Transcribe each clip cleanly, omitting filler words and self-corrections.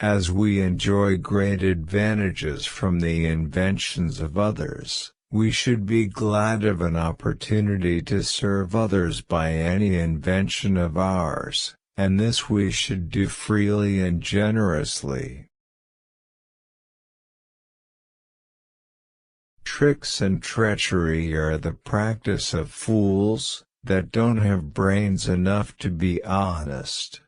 As we enjoy great advantages from the inventions of others, we should be glad of an opportunity to serve others by any invention of ours, and this we should do freely and generously. Tricks and treachery are the practice of fools that don't have brains enough to be honest.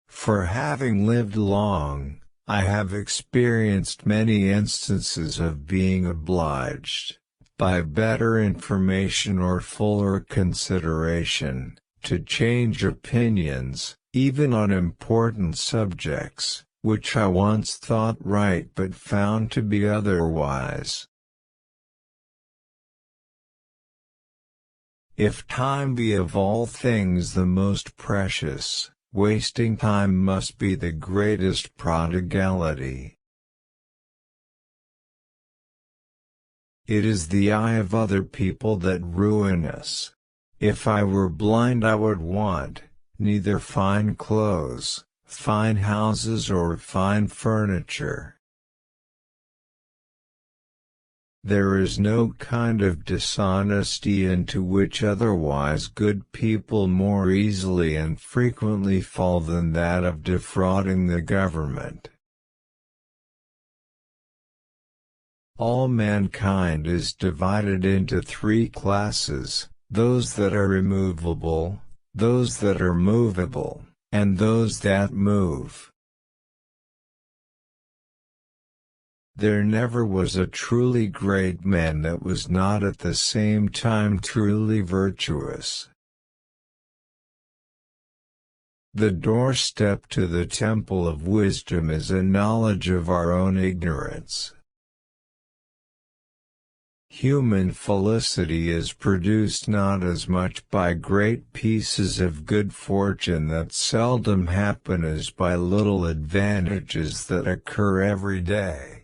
For having lived long, I have experienced many instances of being obliged, by better information or fuller consideration, to change opinions, even on important subjects, which I once thought right but found to be otherwise. If time be of all things the most precious, wasting time must be the greatest prodigality. It is the eye of other people that ruin us. If I were blind I would want, neither fine clothes, fine houses or fine furniture. There is no kind of dishonesty into which otherwise good people more easily and frequently fall than that of defrauding the government. All mankind is divided into three classes: those that are immovable, those that are movable, and those that move. There never was a truly great man that was not at the same time truly virtuous. The doorstep to the temple of wisdom is a knowledge of our own ignorance. Human felicity is produced not as much by great pieces of good fortune that seldom happen as by little advantages that occur every day.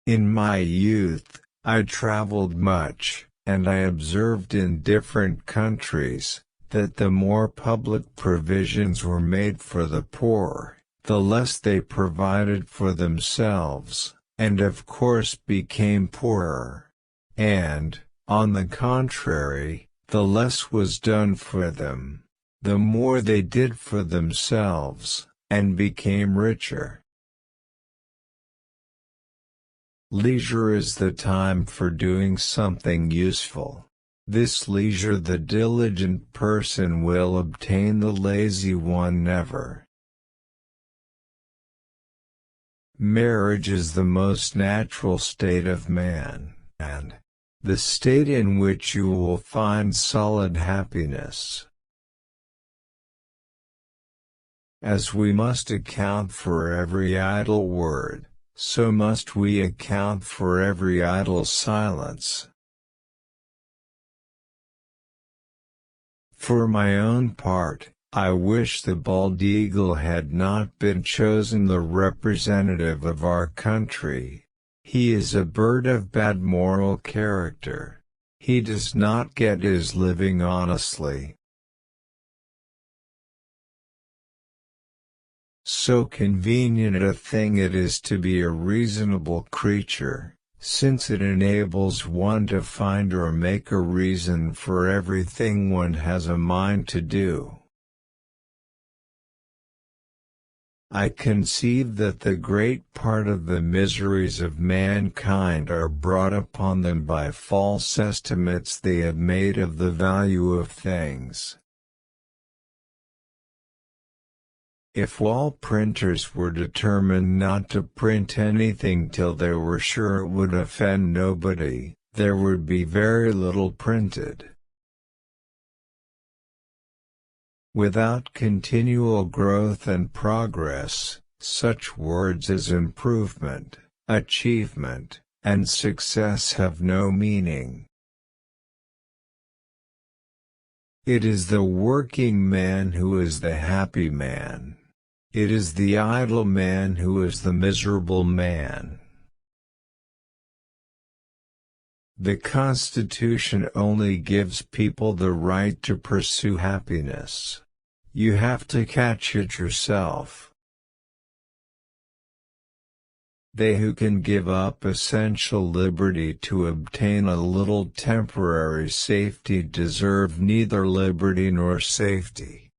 In my youth, I traveled much, and I observed in different countries, that the more public provisions were made for the poor, the less they provided for themselves, and of course became poorer, and, on the contrary, the less was done for them, the more they did for themselves, and became richer. Leisure is the time for doing something useful. This leisure the diligent person will obtain, the lazy one never. Marriage is the most natural state of man, and the state in which you will find solid happiness. As we must account for every idle word, so must we account for every idle silence. For my own part, I wish the bald eagle had not been chosen the representative of our country. He is a bird of bad moral character. He does not get his living honestly. So convenient a thing it is to be a reasonable creature, since it enables one to find or make a reason for everything one has a mind to do. I conceive that the great part of the miseries of mankind are brought upon them by false estimates they have made of the value of things. If all printers were determined not to print anything till they were sure it would offend nobody, there would be very little printed. Without continual growth and progress, such words as improvement, achievement, and success have no meaning. It is the working man who is the happy man. It is the idle man who is the miserable man. The Constitution only gives people the right to pursue happiness. You have to catch it yourself. They who can give up essential liberty to obtain a little temporary safety deserve neither liberty nor safety.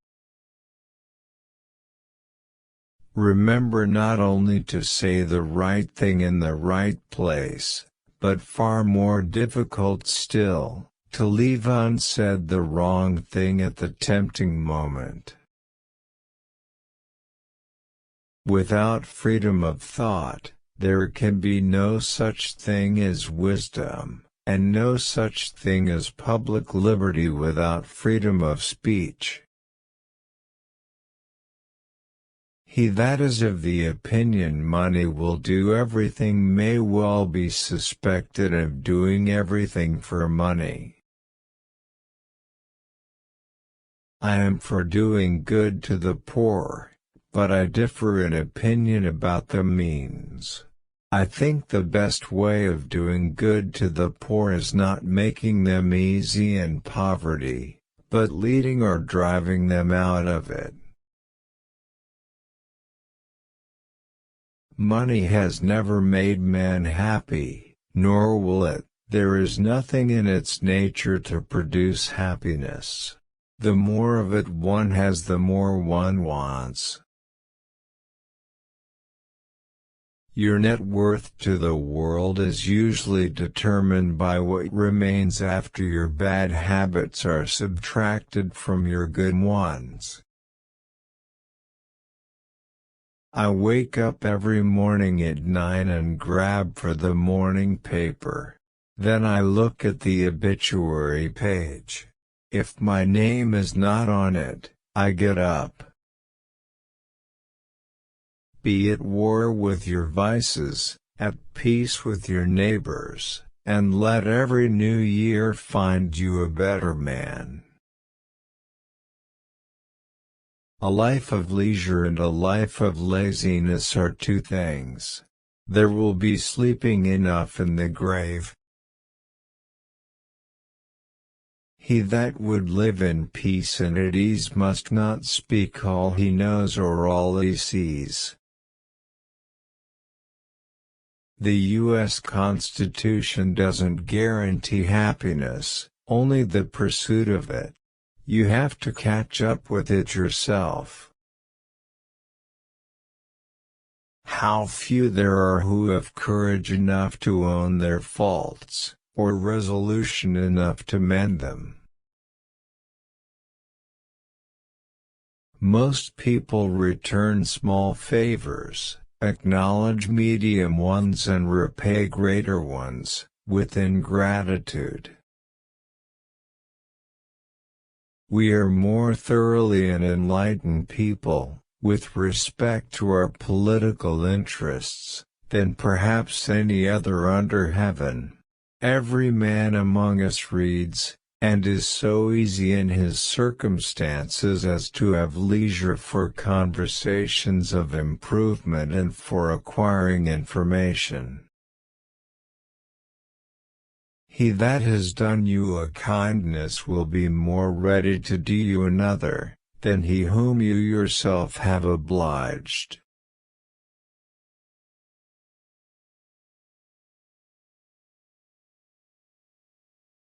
Remember not only to say the right thing in the right place, but far more difficult still, to leave unsaid the wrong thing at the tempting moment. Without freedom of thought, there can be no such thing as wisdom, and no such thing as public liberty without freedom of speech. He that is of the opinion money will do everything may well be suspected of doing everything for money. I am for doing good to the poor, but I differ in opinion about the means. I think the best way of doing good to the poor is not making them easy in poverty, but leading or driving them out of it. Money has never made man happy, nor will it. There is nothing in its nature to produce happiness. The more of it one has, the more one wants. Your net worth to the world is usually determined by what remains after your bad habits are subtracted from your good ones. I wake up every morning at 9 and grab for the morning paper. Then I look at the obituary page. If my name is not on it, I get up. Be at war with your vices, at peace with your neighbors, and let every new year find you a better man. A life of leisure and a life of laziness are two things. There will be sleeping enough in the grave. He that would live in peace and at ease must not speak all he knows or all he sees. The U.S. Constitution doesn't guarantee happiness, only the pursuit of it. You have to catch up with it yourself. How few there are who have courage enough to own their faults, or resolution enough to mend them. Most people return small favors, acknowledge medium ones and repay greater ones, with ingratitude. We are more thoroughly an enlightened people, with respect to our political interests, than perhaps any other under heaven. Every man among us reads, and is so easy in his circumstances as to have leisure for conversations of improvement and for acquiring information. He that has done you a kindness will be more ready to do you another, than he whom you yourself have obliged.